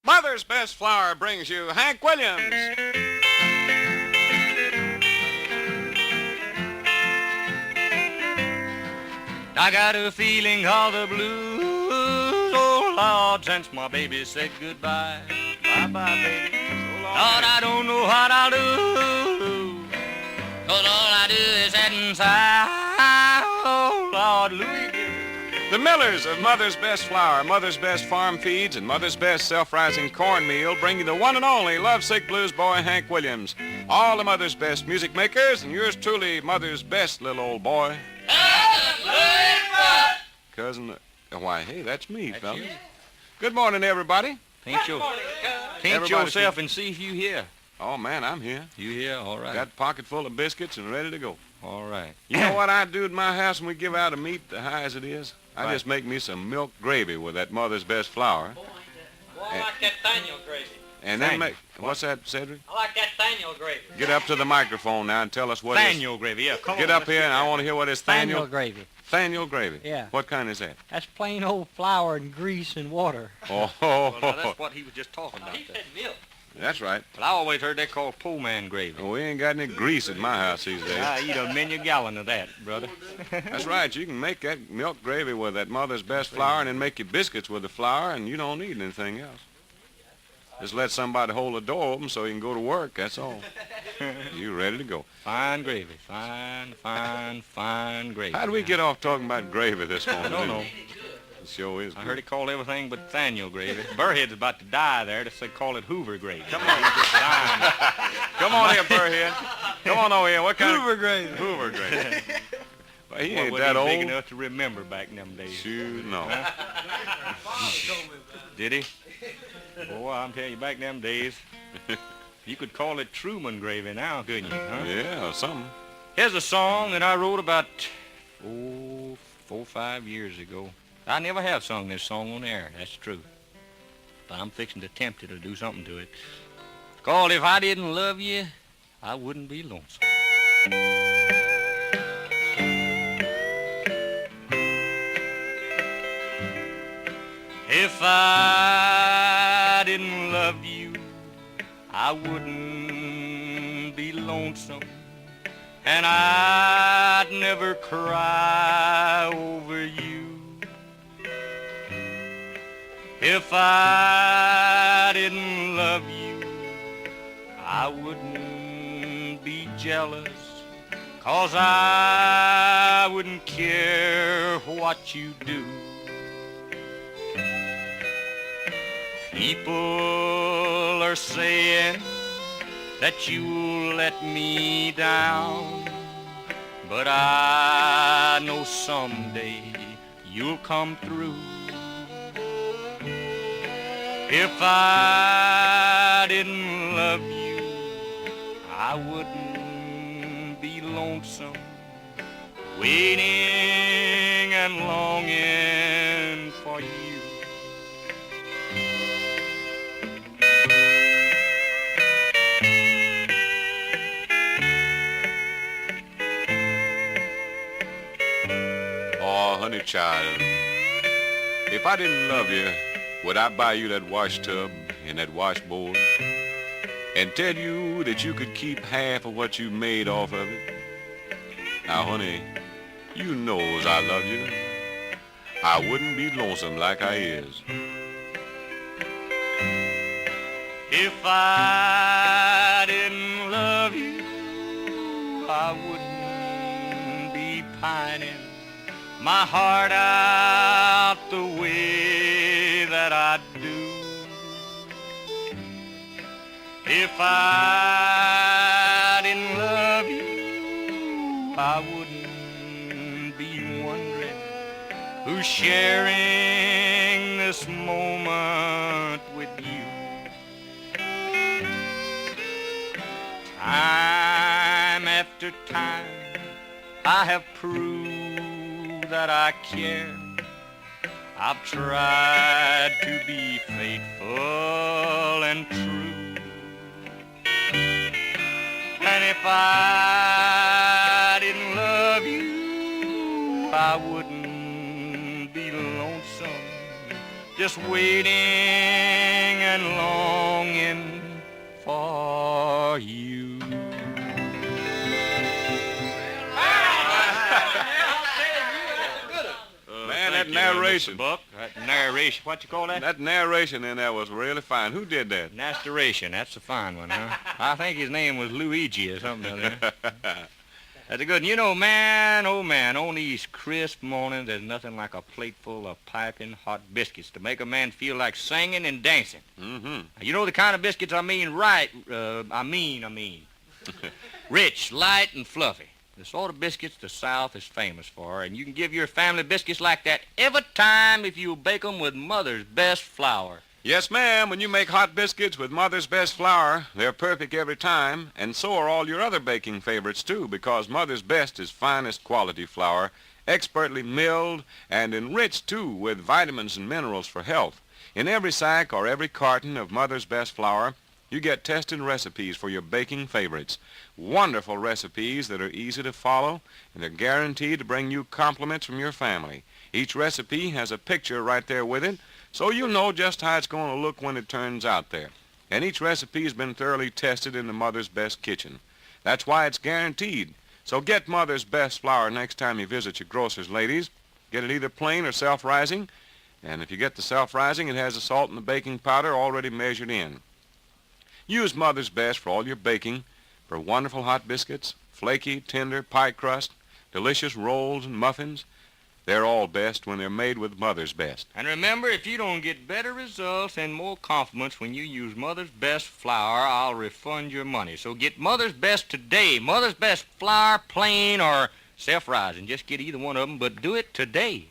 Mother's Best Flower brings you Hank Williams. I got a feeling all the blues, oh Lord, since my baby said goodbye. Bye-bye, baby. So long. Lord, I don't know what I'll do, 'cause all I do is sit and sigh. Oh Lord, Louis. The Millers of Mother's Best Flour, Mother's Best Farm Feeds, and Mother's Best Self-Rising Cornmeal bring you the one and only lovesick blues boy, Hank Williams. All the Mother's Best music makers, and yours truly, Mother's Best little old boy. Cousin, why, hey, that's me, fella. Good morning, everybody. Paint yourself and see if you here. Oh, man, I'm here. You here? All right. Got a pocket full of biscuits and ready to go. All right. You know what I do at my house when we give out a meat, the high as it is? I Right. just make me some milk gravy with that Mother's Best flour. Boy, I like that Daniel gravy. And then make... What's that, Cedric? I like that Daniel gravy. Get up to the microphone now and tell us what it is. Thaniel gravy, yeah. Come Get on, up here and I want to hear what is Panhandle Thaniel. gravy. Thaniel gravy. Yeah. What kind is that? That's plain old flour and grease and water. Oh, Well, now, that's what he was just talking about He there. said milk. that's right. But I always heard they called poor man gravy. Well, we ain't got any grease at my house these days. I eat a many gallon of that, brother. That's right. You can make that milk gravy with that Mother's Best flour and then make your biscuits with the flour, and you don't need anything else. Just let somebody hold the door open so you can go to work, that's all. You ready to go. Fine gravy. Fine gravy. How did we get off talking about gravy this morning? I don't know. It sure is I good. heard he called everything but Thaniel gravy. Burrhead's about to die there. They said call it Hoover gravy. Come on, he's just dying. Come on here, Burrhead. Come on over here. What kind Hoover gravy. of... Hoover gravy. Well, he Boy, ain't wasn't that he big old. enough to remember back in them days. Shoot, no. Did he? Boy, I'm telling you, back in them days, you could call it Truman gravy now, couldn't you? Huh? Yeah, something. Here's a song that I wrote about 4 or 5 years ago. I never have sung this song on air, that's true. But I'm fixing to attempt it to do something to it. It's called If I Didn't Love You, I Wouldn't Be Lonesome. If I didn't love you, I wouldn't be lonesome, and I'd never cry over you. If I didn't love you, I wouldn't be jealous, 'cause I wouldn't care what you do. People are saying that you'll let me down, but I know someday you'll come through. If I didn't love you, I wouldn't be lonesome, waiting and longing for you. Oh, honey child, if I didn't love you, would I buy you that wash tub and that washboard and tell you that you could keep half of what you made off of it? Now, honey, you knows I love you. I wouldn't be lonesome like I is. If I didn't love you, I wouldn't be pining my heart out the way that I do. If I didn't love you, I wouldn't be wondering who's sharing this moment with you. Time after time, I have proved that I care. I've tried to be faithful and true. And if I didn't love you, I wouldn't be lonesome, just waiting and longing for you. Man, that narration. Buck, that narration, what you call that? That narration in there was really fine. Who did that? Narration, that's a fine one, huh? I think his name was Luigi or something like that. That's a good one. You know, man, oh man, on these crisp mornings, there's nothing like a plateful of piping hot biscuits to make a man feel like singing and dancing. Mm-hmm. You know the kind of biscuits I mean, right? I mean. Rich, light, and fluffy. The sort of biscuits the South is famous for, and you can give your family biscuits like that every time if you bake them with Mother's best flour. Yes, ma'am. When you make hot biscuits with Mother's best flour, they're perfect every time, and so are all your other baking favorites, too, because Mother's best is finest quality flour, expertly milled and enriched, too, with vitamins and minerals for health. In every sack or every carton of Mother's best flour, you get tested recipes for your baking favorites. Wonderful recipes that are easy to follow, and they're guaranteed to bring you compliments from your family. Each recipe has a picture right there with it, so you'll know just how it's going to look when it turns out there. And each recipe has been thoroughly tested in the Mother's Best kitchen. That's why it's guaranteed. So get Mother's Best flour next time you visit your grocer's, ladies. Get it either plain or self-rising, and if you get the self-rising, it has the salt and the baking powder already measured in. Use Mother's Best for all your baking, for wonderful hot biscuits, flaky, tender pie crust, delicious rolls and muffins. They're all best when they're made with Mother's Best. And remember, if you don't get better results and more compliments when you use Mother's Best flour, I'll refund your money. So get Mother's Best today. Mother's Best flour, plain or self-rising. Just get either one of them, but do it today.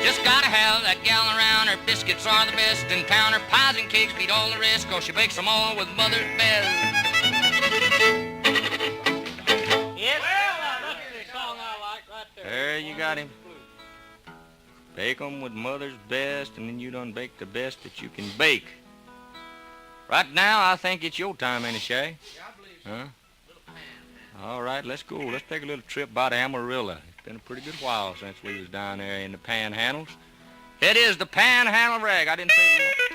Just gotta have that gal around. Her biscuits are the best in town. Her pies and cakes beat all the rest, 'cause she bakes them all with Mother's Best. Yes. That's the song I like right there. There you got him. Bake 'em with Mother's Best, and then you done bake the best that you can bake. Right now, I think it's your time, ain't it, Shay? Huh? All right, let's go. Let's take a little trip by to Amarillo. It's been a pretty good while since we was down there in the Panhandles. It is the Panhandle Rag. I didn't say the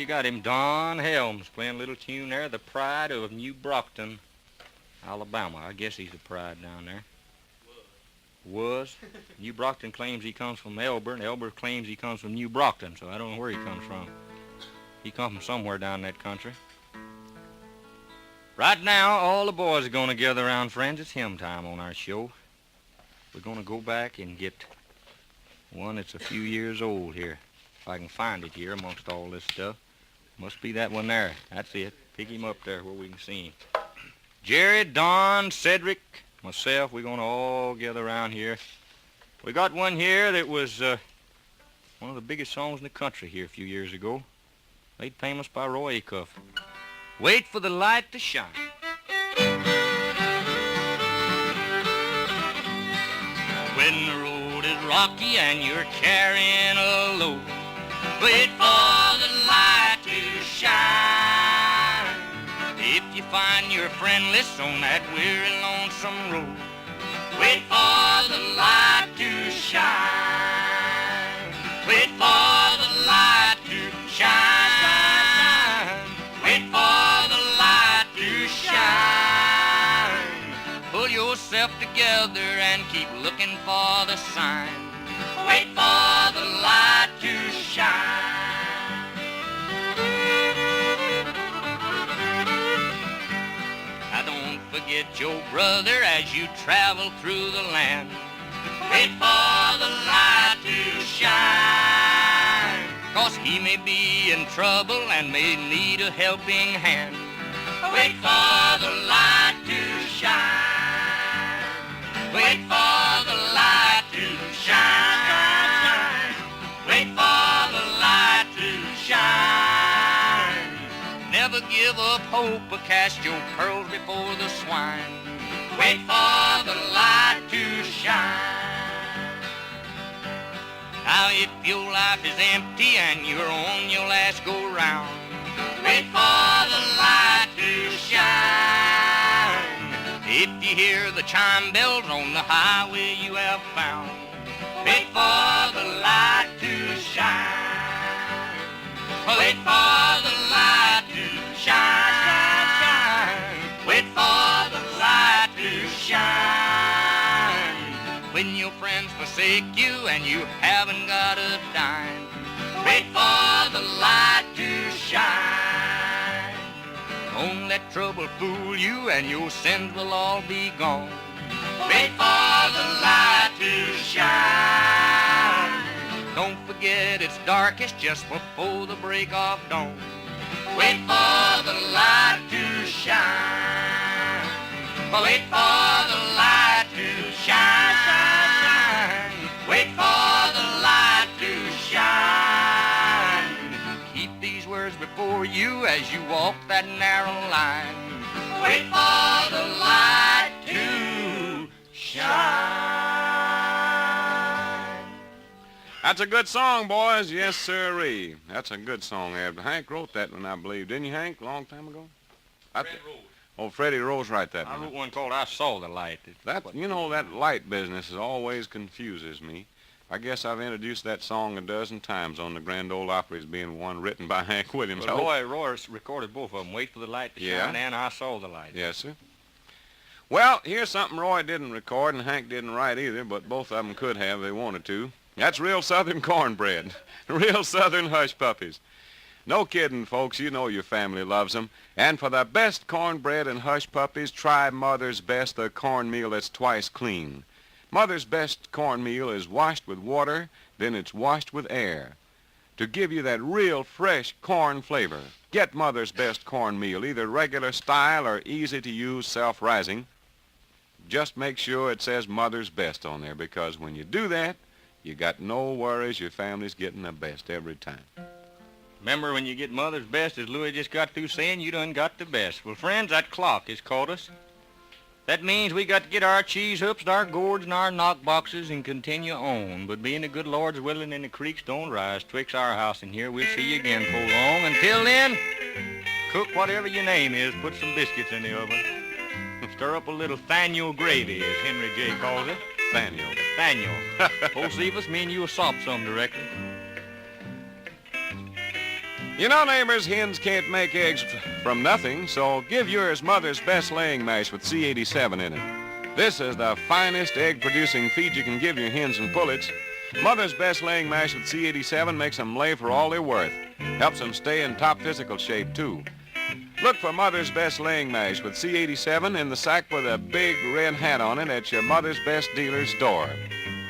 got him, Don Helms, playing a little tune there, the pride of New Brockton, Alabama. I guess he's the pride down there. Was. New Brockton claims he comes from Elber, and Elber claims he comes from New Brockton, so I don't know where he comes from. He comes from somewhere down in that country. Right now, all the boys are going to gather around, friends. It's hymn time on our show. We're going to go back and get one that's a few years old here. If I can find it here amongst all this stuff. Must be that one there. That's it. Pick him up there where we can see him. Jerry, Don, Cedric, myself, we're going to all gather around here. We got one here that was one of the biggest songs in the country here a few years ago. Made famous by Roy Acuff. Wait for the light to shine. When the road is rocky and you're carrying a load, wait for the light to shine. you find you're friendless on that weary, lonesome road, wait for the light to shine. Wait for the light to shine. Wait for the light to shine. Pull yourself together and keep looking for the sign. Wait for the light to shine. Now don't forget your brother as you travel through the land. Wait for the light to shine, 'cause he may be in trouble and may need a helping hand. Wait for the light to shine. Wait for the light to shine. Wait for the light to shine. Never give up hope or cast your pearls before the swine. Wait for the light to shine. Now if your life is empty and you're on your last go-round, wait for the light to shine. If you hear the chime bells on the highway you have found, wait for the light to shine. Wait for the light to shine. Wait for the light to shine. When your friends forsake you and you haven't got a dime, wait for the light to shine. Don't let trouble fool you and your sins will all be gone. Wait for the light to shine. Don't forget it's darkest just before the break of dawn. Wait for the light to shine. Wait for the light to shine. Wait for the light to shine. Keep these words before you as you walk that narrow line. Wait for the light to shine. That's a good song, boys. Yes, sirree. That's a good song, Ed. Hank wrote that one, I believe. Didn't you, Hank, a long time ago? Oh, Freddie Rose wrote that I one. wrote one called I Saw the Light. That, you know, that light business always confuses me. I guess I've introduced that song a dozen times on the Grand Ole Opry as being one written by Hank Williams. Well, Roy recorded both of them, Wait for the Light to Shine and I Saw the Light. Yes, sir. Well, here's something Roy didn't record and Hank didn't write either, but both of them could have if they wanted to. That's real Southern cornbread. Real Southern hush puppies. No kidding, folks. You know your family loves them. And for the best cornbread and hush puppies, try Mother's Best, the cornmeal that's twice clean. Mother's Best cornmeal is washed with water, then it's washed with air to give you that real fresh corn flavor. Get Mother's Best cornmeal, either regular style or easy to use self-rising. Just make sure it says Mother's Best on there, because when you do that, you got no worries. Your family's getting the best every time. Remember when you get Mother's Best, as Louis just got through saying, you done got the best. Well, friends, that clock has caught us. That means we got to get our cheese hoops, our gourds, and our knock boxes and continue on. But being the good Lord's willing and the creeks don't rise twixt our house and here, we'll see you again before long. Until then, cook whatever your name is, put some biscuits in the oven. Stir up a little Thaniel gravy, as Henry J. calls it. Thaniel. Oh, Cephas, me and you will sop some directly. You know, neighbors, hens can't make eggs from nothing, so give yours Mother's Best laying mash with C87 in it. This is the finest egg-producing feed you can give your hens and pullets. Mother's Best laying mash with C87 makes them lay for all they're worth. Helps them stay in top physical shape, too. Look for Mother's Best laying mash with C87 in the sack with a big red hat on it at your Mother's Best dealer's store.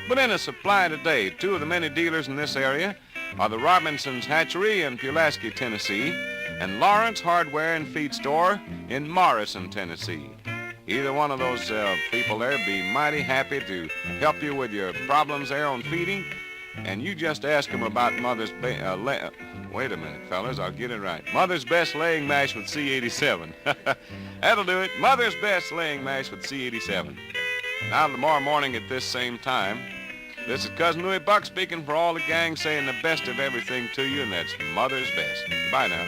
Put in a supply today. Two of the many dealers in this area are the Robinson's Hatchery in Pulaski, Tennessee, and Lawrence Hardware and Feed Store in Morrison, Tennessee. Either one of those people there be mighty happy to help you with your problems there on feeding, and you just ask them about Mother's wait a minute, fellas, I'll get it right. Mother's Best laying mash with C87. That'll do it. Mother's Best laying mash with C87. Now tomorrow morning at this same time, this is Cousin Louis Buck speaking for all the gang, saying the best of everything to you, and that's Mother's Best. Bye now.